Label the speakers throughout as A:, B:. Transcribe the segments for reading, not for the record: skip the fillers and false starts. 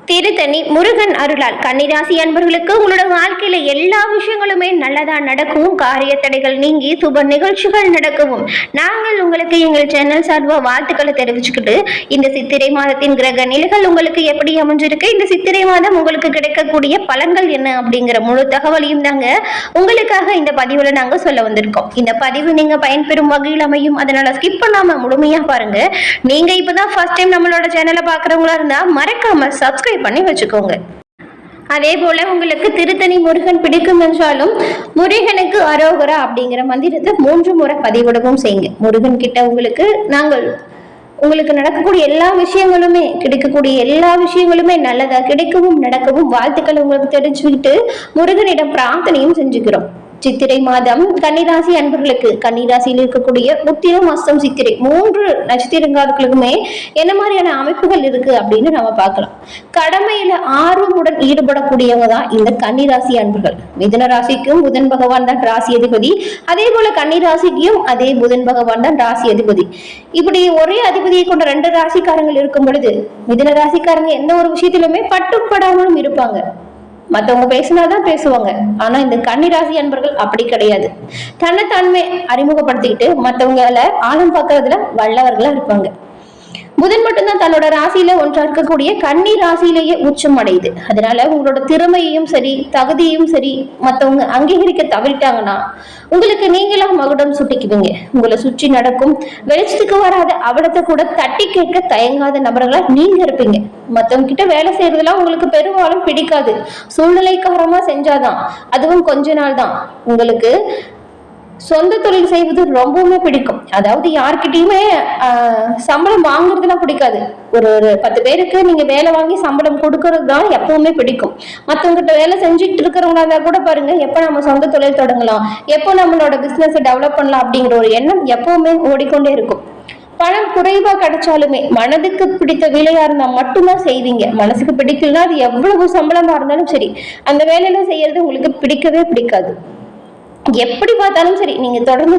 A: திருத்தணி முருகன் அருளால் கன்னிராசி அன்பர்களுக்கு உங்களோட வாழ்க்கையில எல்லா விஷயங்களுமே நல்லதா நடக்கவும், காரிய தடைகள் நீங்கி சுப நிகழ்ச்சிகள் நடக்கவும் நாங்கள் உங்களுக்கு எங்கள் சேனல் சார்பாக வாழ்த்துக்களை தெரிவிச்சுக்கிட்டு, இந்த சித்திரை மாதத்தின் கிரக நிலைகள் உங்களுக்கு எப்படி அமைஞ்சிருக்கு, இந்த சித்திரை மாதம் உங்களுக்கு கிடைக்கக்கூடிய பலன்கள் என்ன அப்படிங்கிற முழு தகவலையும் தாங்க உங்களுக்காக இந்த பதிவுல நாங்க சொல்ல வந்திருக்கோம். இந்த பதிவு நீங்க பயன்பெறும் வகையில் அமையும், அதனால ஸ்கிப் பண்ணாம முழுமையா பாருங்க. நீங்க இப்பதான் ஃபர்ஸ்ட் டைம் நம்மளோட சேனலை பாக்குறவங்களா இருந்தா மறக்காம சப்ஸ்கிரைப் பண்ணி வச்சுக்கோங்க. அதே போல உங்களுக்கு திருத்தணி முருகன் பிடிக்கும் என்றாலும் முருகனுக்கு அரோகரா அப்படிங்கிற மந்திரத்தை 3 முறை பதிவிடவும் செய்யுங்க. முருகன் கிட்ட உங்களுக்கு நடக்கக்கூடிய எல்லா விஷயங்களுமே கிடைக்கக்கூடிய எல்லா விஷயங்களுமே நல்லதா கிடைக்கவும் நடக்கவும் வாழ்த்துக்கள் உங்களுக்கு தெரிஞ்சுக்கிட்டு முருகனிடம் பிரார்த்தனையும் செஞ்சுக்கிறோம். சித்திரை மாதம் கன்னிராசி அன்பர்களுக்கு, கன்னிராசியில் இருக்கக்கூடிய உத்திரம், அஸ்தம், சித்திரை 3 நட்சத்திரங்களுக்குமே என்ன மாதிரியான அமைப்புகள் இருக்கு அப்படின்னு நம்ம பார்க்கலாம். கடமையில ஆர்வமுடன் ஈடுபடக்கூடியவங்க தான் இந்த கன்னிராசி அன்பர்கள். மிதுன ராசிக்கும் புதன் பகவான் தான் ராசி அதிபதி, அதே போல கன்னிராசிக்கும் அதே புதன் பகவான் தான் ராசி அதிபதி. இப்படி ஒரே அதிபதியை கொண்ட 2 ராசிக்காரங்கள் இருக்கும் பொழுது மிதுன ராசிக்காரங்க எந்த ஒரு விஷயத்திலுமே பட்டுப்படாமலும் இருப்பாங்க. மற்றவங்க பேசினாதான் பேசுவாங்க. ஆனா இந்த கன்னிராசி அன்பர்கள் அப்படி கிடையாது. தன்னைத்தான்மை அறிமுகப்படுத்திக்கிட்டு மற்றவங்கள ஆழம் பார்க்கறதுல வல்லவர்களா இருப்பாங்க. புதன் மட்டும்தான் தன்னோட ராசியில ஒன்றா இருக்கக்கூடிய கன்னி ராசியிலேயே உச்சம் அடையுது. அதனால உங்களோட திறமையையும் சரி தகுதியும் சரி மற்றவங்க அங்கீகரிக்க தவறிட்டாங்கன்னா உங்களுக்கு நீங்களா மகுடம் சுட்டிக்குவீங்க. உங்களை சுற்றி நடக்கும் வெளிச்சத்துக்கு வராத அவலத்தை கூட தட்டி கேட்க தயங்காத நபர்களா நீங்க இருப்பீங்க. மற்றவங்க கிட்ட வேலை செய்யறதுலாம் உங்களுக்கு பெரும்பாலும் பிடிக்காது. சூழ்நிலைக்காரமா செஞ்சாதான், அதுவும் கொஞ்ச நாள் தான். உங்களுக்கு சொந்த தொழில் செய்வது ரொம்பவுமே பிடிக்கும். அதாவது யார்கிட்டயுமே சம்பளம் வாங்குறதுலாம் பிடிக்காது. ஒரு 10 பேருக்கு நீங்க வேலை வாங்கி சம்பளம் கொடுக்கறது தான் எப்பவுமே பிடிக்கும். மற்றவங்கிட்ட வேலை செஞ்சுட்டு இருக்கிறவங்களா இருந்தா கூட பாருங்க, எப்ப நம்ம சொந்த தொழில் தொடங்கலாம், எப்போ நம்மளோட பிசினஸ் டெவலப் பண்ணலாம் அப்படிங்கிற ஒரு எண்ணம் எப்பவுமே ஓடிக்கொண்டே இருக்கும். பணம் குறைவா கிடைச்சாலுமே மனதுக்கு பிடித்த வேலையா இருந்தா மட்டும்தான் செய்வீங்க. மனசுக்கு பிடிக்கலன்னா அது எவ்வளவு சம்பளமா இருந்தாலும் சரி, அந்த வேலையில செய்யறது உங்களுக்கு பிடிக்கவே பிடிக்காது. எப்படி பார்த்தாலும் சரி, நீங்க தொடர்ந்து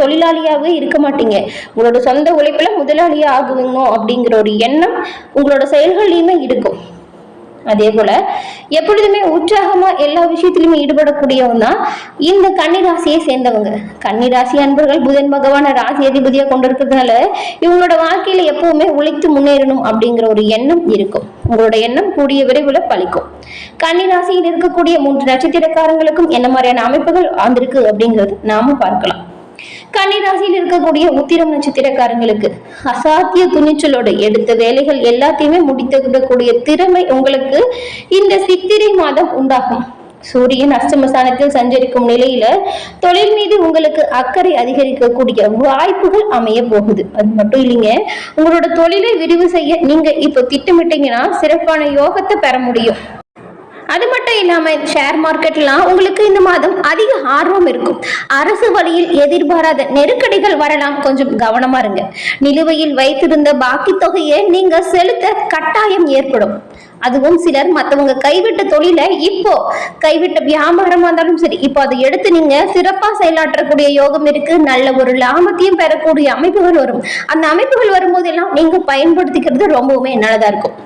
A: தொழிலாளியாவே இருக்க மாட்டீங்க. உங்களோட சொந்த உழைப்புல முதலாளியா ஆகுவீங்க அப்படிங்கிற ஒரு எண்ணம் உங்களோட செயல்கள்லயுமே இருக்கும். அதே போல எப்பொழுதுமே உற்சாகமா எல்லா விஷயத்திலுமே ஈடுபடக்கூடியவங்க தான் இந்த கன்னிராசியை சேர்ந்தவங்க. கன்னிராசி அன்பர்கள் புதன் பகவான ராசி அதிபதியா கொண்டிருக்கிறதுனால இவங்களோட வாழ்க்கையில எப்பவுமே உழைத்து முன்னேறணும் அப்படிங்கிற ஒரு எண்ணம் இருக்கும். உங்களோட எண்ணம் கூடிய விரைவில் பலிக்கும். கன்னிராசியில் இருக்கக்கூடிய 3 நட்சத்திரக்காரங்களுக்கும் என்ன மாதிரியான அமைப்புகள் ஆந்திருக்கு அப்படிங்கிறது நாம பார்க்கலாம். கன்னிராசியில் இருக்கக்கூடிய உத்திரம் நட்சத்திரக்காரங்களுக்கு அசாத்திய துணிச்சலோடு எடுத்த வேலைகள் எல்லாத்தையுமே முடித்து விடக்கூடிய திறமை உங்களுக்கு இந்த சித்திரை மாதம் உண்டாகும். சூரியன் அஷ்டமஸ்தானத்தில் சஞ்சரிக்கும் நிலையில தொழில் மீது உங்களுக்கு அக்கறை அதிகரிக்கக்கூடிய வாய்ப்புகள் அமைய போகுது. அது மட்டும் இல்லைங்க, உங்களோட தொழிலை விரிவு செய்ய நீங்க இப்போ திட்டமிட்டீங்கன்னா சிறப்பான யோகத்தை பெற முடியும். அது மட்டும் இல்லாம ஷேர் மார்க்கெட்லாம் உங்களுக்கு இந்த மாதம் அதிக ஆர்வம் இருக்கும். அரசு வழியில் எதிர்பாராத நெருக்கடிகள் வரலாம், கொஞ்சம் கவனமா இருங்க. நிலுவையில் வைத்திருந்த பாக்கி தொகையை நீங்க செலுத்த கட்டாயம் ஏற்படும். அதுவும் சிலர் மற்றவங்க கைவிட்ட தொழிலை இப்போ கைவிட்ட வியாபாரமா இருந்தாலும் சரி, இப்போ அதை எடுத்து நீங்க சிறப்பா செயலாற்றக்கூடிய யோகம் இருக்கு. நல்ல ஒரு லாபத்தையும் பெறக்கூடிய அமைப்புகள் வரும். அந்த அமைப்புகள் வரும்போதெல்லாம் நீங்க பயன்படுத்திக்கிறது ரொம்பவுமே நல்லதா இருக்கும்.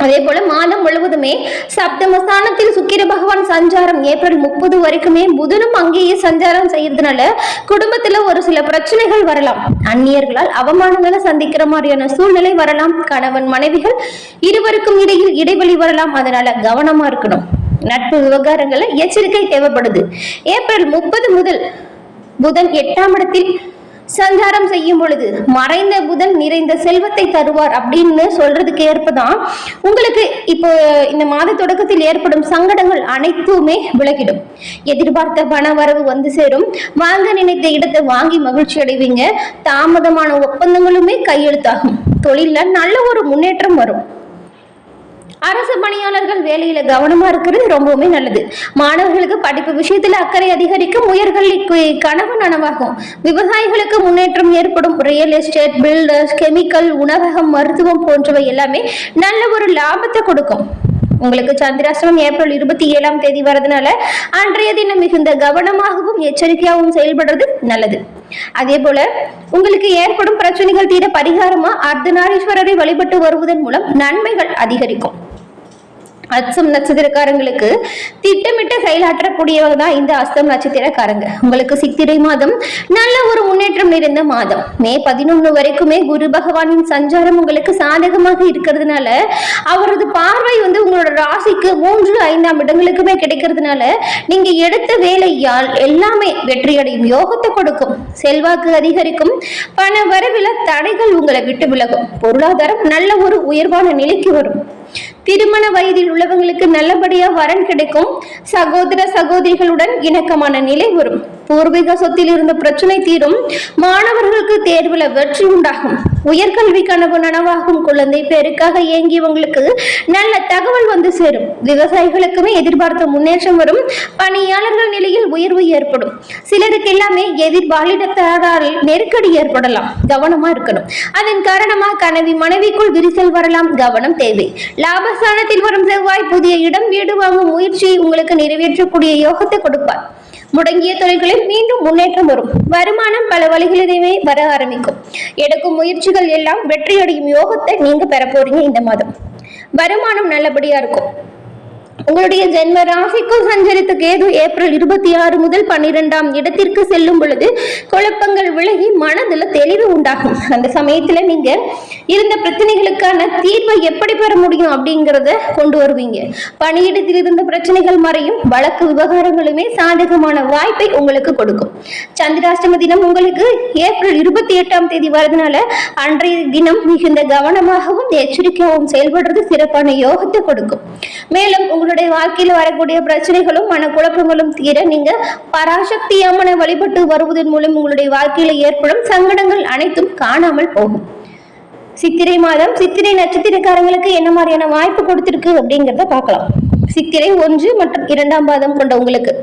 A: அதே போல மாதம் முழுவதுமே சப்தமஸ்தானத்தில் சுக்கிர பகவான் சஞ்சாரம் ஏப்ரல் 30 வரைக்குமே புதனும் அங்கேயே சஞ்சாரம் செய்யறதுனால குடும்பத்துல ஒரு சில பிரச்சனைகள் வரலாம். அந்நியர்களால் அவமானங்களை சந்திக்கிற மாதிரியான சூழ்நிலை வரலாம். கணவன் மனைவிகள் இருவருக்கும் இடையில் இடைவெளி வரலாம். அதனால கவனமா இருக்கணும். நட்பு விவகாரங்கள்ல எச்சரிக்கை தேவைப்படுது. ஏப்ரல் 30 முதல் புதன் 8ஆம் இடத்தில் சஞ்சாரம் செய்யும் பொழுது மறைந்த புதன் நிறைந்த செல்வத்தை தருவார் அப்படின்னு சொல்றதுக்கு ஏற்பதான் உங்களுக்கு இப்போ இந்த மாத தொடக்கத்தில் ஏற்படும் சங்கடங்கள் அனைத்துமே விலகிடும். எதிர்பார்த்த பண வரவு வந்து சேரும். வாங்க நினைத்த இடத்தை வாங்கி மகிழ்ச்சி அடைவீங்க. தாமதமான ஒப்பந்தங்களுமே கையெழுத்தாகும். தொழில நல்ல ஒரு முன்னேற்றம் வரும். அரசு பணியாளர்கள் வேலையில கவனமா இருக்கிறது ரொம்பவுமே நல்லது. மாணவர்களுக்கு படிப்பு விஷயத்துல அக்கறை அதிகரிக்கும். உயர்கல்வி கனவு நனவாகும். விவசாயிகளுக்கு முன்னேற்றம் ஏற்படும். ரியல் எஸ்டேட், பில்டர்ஸ், கெமிக்கல், உணவகம், மருத்துவம் போன்றவை எல்லாமே நல்ல ஒரு லாபத்தை கொடுக்கும். உங்களுக்கு சந்திராஷ்டமம் ஏப்ரல் 27ஆம் தேதி வரதுனால அன்றைய தினம் மிகுந்த கவனமாகவும் எச்சரிக்கையாகவும் செயல்படுறது நல்லது. அதே போல உங்களுக்கு ஏற்படும் பிரச்சனைகள் தீர பரிகாரமா அர்த்தநாரீஸ்வரரை வழிபட்டு வருவதன் மூலம் நன்மைகள் அதிகரிக்கும். அஸ்தம் நட்சத்திரக்காரங்களுக்கு திட்டமிட்ட செயலாற்றக்கூடியவங்க தான் இந்த அஸ்தம் நட்சத்திரக்காரங்க. உங்களுக்கு சித்திரை மாதம் நல்ல ஒரு முன்னேற்றம் நிறைந்த மாதம். மே 11 வரைக்குமே குரு பகவானின் சஞ்சாரம் உங்களுக்கு சாதகமாக இருக்கிறதுனால அவரது பார்வை உங்களோட ராசிக்கு 3, 5ஆம் இடங்களுக்குமே கிடைக்கிறதுனால நீங்க எடுத்த வேலையால் எல்லாமே வெற்றியடையும் யோகத்தை கொடுக்கும். செல்வாக்கு அதிகரிக்கும். பண வரவில தடைகள் உங்களை விட்டு விலகும். பொருளாதாரம் நல்ல ஒரு உயர்வான நிலைக்கு வரும். திருமண வயதில் உள்ளவங்களுக்கு நல்லபடியா வரன் கிடைக்கும். சகோதர சகோதரிகளுடன் இணக்கமான நிலை வரும். பூர்வீக சொத்தில் இருந்த பிரச்சனை தீரும். மாணவர்களுக்கு தேர்வுல வெற்றி உண்டாகும். உயர்கல்வி கனவு நனவாகும். குழந்தை பேருக்காக ஏங்கியவங்களுக்கு நல்ல தகவல் சேரும். விவசாயிகளுக்குமே எதிர்பார்த்த முன்னேற்றம் வரும். பணியாளர்கள் நிலையில் உயர்வு ஏற்படும். சிலருக்கு எல்லாமே எதிர்பாலிடத்தாரால் நெருக்கடி ஏற்படலாம். கவனமா இருக்கணும். அதன் காரணமா கனவி மனைவிக்குள் விரிசல் வரலாம். கவனம் தேவை. லாபஸ்தானத்தில் வரும் செவ்வாய் புதிய இடம் வீடு வாங்கும் முயற்சியை உங்களுக்கு நிறைவேற்றக்கூடிய யோகத்தை கொடுப்பார். முடங்கிய தொழில்களில் மீண்டும் முன்னேற்றம் வரும். வருமானம் பல வழிகளிலுமே வர ஆரம்பிக்கும். எடுக்கும் முயற்சிகள் எல்லாம் வெற்றியடையும் யோகத்தை நீங்க பெற போறீங்க. இந்த மாதம் வருமானம் நல்லபடியா இருக்கும். உங்களுடைய ஜென்ம ராசிக்கும் சஞ்சரித்த கேது ஏப்ரல் 26 முதல் 12ஆம் இடத்திற்கு செல்லும் பொழுது குழப்பங்கள் விலகி மனதுல தெளிவு உண்டாகும். அந்த சமயத்துல நீங்க இருந்த பிரச்சனைகளுக்கான தீர்வை எப்படி பெற முடியும் அப்படிங்கிறத கொண்டு வருவீங்க. பணியிடத்தில் இருந்த பிரச்சனைகள் மறையும். வழக்கு விவகாரங்களுமே சாதகமான வாய்ப்பை உங்களுக்கு கொடுக்கும். சந்திராஷ்டம தினம் உங்களுக்கு ஏப்ரல் 28ஆம் தேதி வரதுனால அன்றைய தினம் மிகுந்த கவனமாகவும் எச்சரிக்கையாகவும் செயல்படுறது சிறப்பான யோகத்தை கொடுக்கும். மேலும் உங்களுடைய வாழ்க்கையில் வரக்கூடிய பிரச்சனைகளும் மனக்குழப்பங்களும் தீர நீங்க பராசக்தி அம்மனை வழிபட்டு வருவதன் மூலம் உங்களுடைய வாழ்க்கையில ஏற்படும் சங்கடங்கள் அனைத்தும் காணாமல் போகும். சித்திரை மாதம் சித்திரை நட்சத்திரக்காரங்களுக்கு என்ன மாதிரியான வாய்ப்பு கொடுத்திருக்கு அப்படிங்கிறத பார்க்கலாம். சித்திரை 1 மற்றும் 2ஆம் பாதம் கொண்ட உங்களுக்கு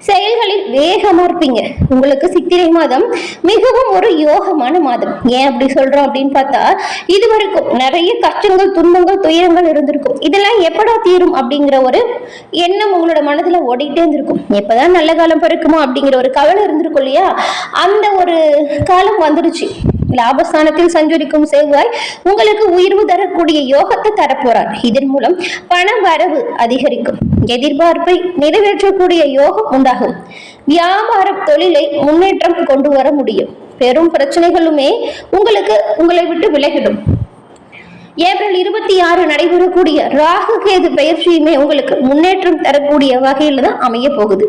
A: செயல்களில் வேகமா இருப்பீங்க. உங்களுக்கு சித்திரை மாதம் மிகவும் ஒரு யோகமான மாதம். ஏன் அப்படி சொல்றோம் அப்படின்னு பார்த்தா, இதுவரைக்கும் நிறைய கஷ்டங்கள், துன்பங்கள், துயரங்கள் இருந்திருக்கும். இதெல்லாம் எப்படா தீரும் அப்படிங்கிற ஒரு எண்ணம் உங்களோட மனதுல ஓடிட்டே இருந்திருக்கும். எப்பதான் நல்ல காலம் பிறக்குமோ அப்படிங்கிற ஒரு கவலை இருந்திருக்கும் இல்லையா? அந்த ஒரு காலம் வந்துருச்சு. லாபஸ்தானத்தில் சஞ்சரிக்கும் செவ்வாய் உங்களுக்கு உயர்வு தரக்கூடிய யோகத்தை தரப்போறார். இதன் மூலம் பண வரவு அதிகரிக்கும். எதிர்பார்ப்பை நிறைவேற்றக்கூடிய யோகம் உண்டாகும். வியாபார தொழிலை முன்னேற்றம் கொண்டு வர முடியும். பெரும் பிரச்சனைகளுமே உங்களை விட்டு விலகிடும். ஏப்ரல் 26 நடைபெறக்கூடிய ராகு கேது பயிற்சியுமே உங்களுக்கு முன்னேற்றம் தரக்கூடிய வகையில தான் அமைய போகுது.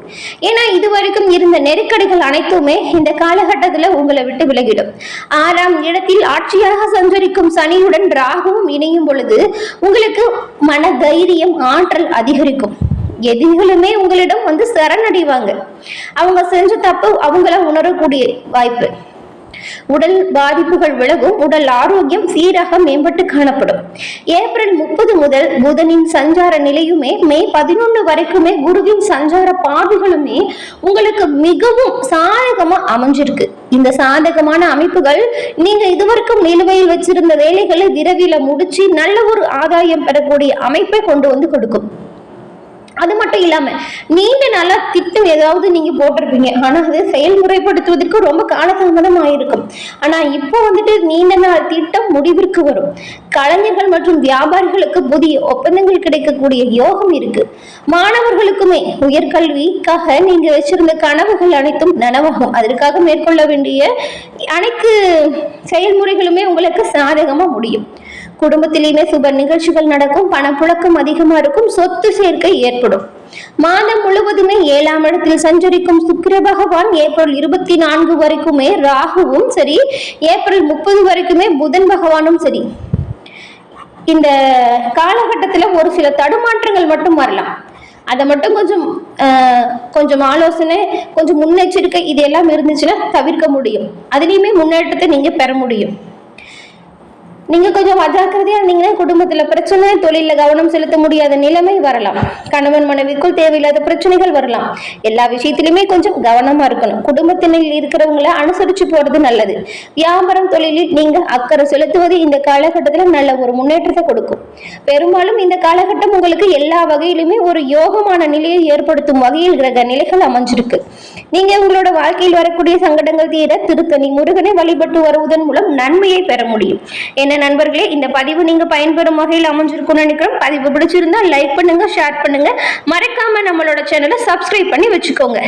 A: ஏன்னா இதுவரைக்கும் இருந்த நெருக்கடிகள் அனைத்துமே இந்த காலகட்டத்துல உங்களை விட்டு விலகிடும். 6ஆம் இடத்தில் ஆட்சியாக சஞ்சரிக்கும் சனியுடன் ராகுவும் இணையும் பொழுது உங்களுக்கு மன தைரியம், ஆற்றல் அதிகரிக்கும். எதிரிகளுமே உங்களிடம் சரணடைவாங்க. அவங்க செஞ்ச தப்பு அவங்கள உணரக்கூடிய வாய்ப்பு. உடல் பாதிப்புகள் விலகும். உடல் ஆரோக்கியம் சீராக மேம்பட்டு காணப்படும். ஏப்ரல் 30 முதல் புதனின் சஞ்சார நிலையுமே மே 11 வரைக்குமே குருவின் சஞ்சார பார்வைகளுமே உங்களுக்கு மிகவும் சாதகமா அமைஞ்சிருக்கு. இந்த சாதகமான அமைப்புகள் நீங்க இதுவரைக்கும் நிலுவையில் வச்சிருந்த வேலைகளை விரைவில் முடிச்சு நல்ல ஒரு ஆதாயம் பெறக்கூடிய அமைப்பை கொண்டு கொடுக்கும். அது மட்டும் இல்லாம நீண்ட நாளா திட்டம் ஏதாவது நீங்க போட்டிருப்பீங்க. ஆனா அது செயல்முறைப்படுத்துவதற்கு ரொம்ப காலதாமதம் ஆயிருக்கும். ஆனா இப்போ நீண்ட நாள் திட்டம் முடிவிற்கு வரும். கலைஞர்கள் மற்றும் வியாபாரிகளுக்கு புதிய ஒப்பந்தங்கள் கிடைக்கக்கூடிய யோகம் இருக்கு. மாணவர்களுக்குமே உயர்கல்விக்காக நீங்க வச்சிருந்த கனவுகள் அனைத்தும் நனவாகும். அதற்காக மேற்கொள்ள வேண்டிய அனைத்து செயல்முறைகளுமே உங்களுக்கு சாதகமா முடியும். குடும்பத்திலேயுமே சுப நிகழ்ச்சிகள் நடக்கும். பணப்புழக்கம் அதிகமா இருக்கும். சொத்து சேர்க்கை ஏற்படும். மாதம் முழுவதுமே 7ஆம் இடத்தில் சஞ்சரிக்கும் சுக்கிர பகவான் ஏப்ரல் 24 வரைக்குமே ராகுவும் சரி, ஏப்ரல் 30 வரைக்குமே புதன் பகவானும் சரி. இந்த காலகட்டத்துல ஒரு சில தடுமாற்றங்கள் மட்டும் வரலாம். அதை மட்டும் கொஞ்சம் ஆலோசனை, கொஞ்சம் முன்னெச்சரிக்கை இது எல்லாம் இருந்துச்சுன்னா தவிர்க்க முடியும். அதுலயுமே முன்னேற்றத்தை நீங்க பெற முடியும். நீங்க கொஞ்சம் அஜாக்கிரதையா இருந்தீங்கன்னா குடும்பத்துல பிரச்சனை, தொழில கவனம் செலுத்த முடியாத நிலைமை வரலாம். கணவன் மனைவிக்குள் தேவையில்லாத பிரச்சனைகள் வரலாம். எல்லா விஷயத்திலுமே கொஞ்சம் கவனமா இருக்கணும். குடும்பத்தினில் இருக்கிறவங்களை அனுசரிச்சு போறது நல்லது. வியாபாரம், தொழிலில் நீங்க அக்கறை செலுத்துவது இந்த காலகட்டத்துல நல்ல ஒரு முன்னேற்றத்தை கொடுக்கும். பெரும்பாலும் இந்த காலகட்டம் உங்களுக்கு எல்லா வகையிலுமே ஒரு யோகமான நிலையை ஏற்படுத்தும் வகையில் கிரக நிலைகள் அமைஞ்சிருக்கு. நீங்க உங்களோட வாழ்க்கையில் வரக்கூடிய சங்கடங்கள் தீர திருத்தணி முருகனை வழிபட்டு வருவதன் மூலம் நன்மையை பெற முடியும். என்ன நண்பர்களே, இந்த பதிவு நீங்க பயன்பெறும் வகையில் அமைஞ்சிருக்கும்னு நினைக்கிறோம். பதிவு பிடிச்சிருந்தா லைக் பண்ணுங்க, ஷேர் பண்ணுங்க, மறக்காம நம்மளோட சேனலை சப்ஸ்கிரைப் பண்ணி வச்சுக்கோங்க.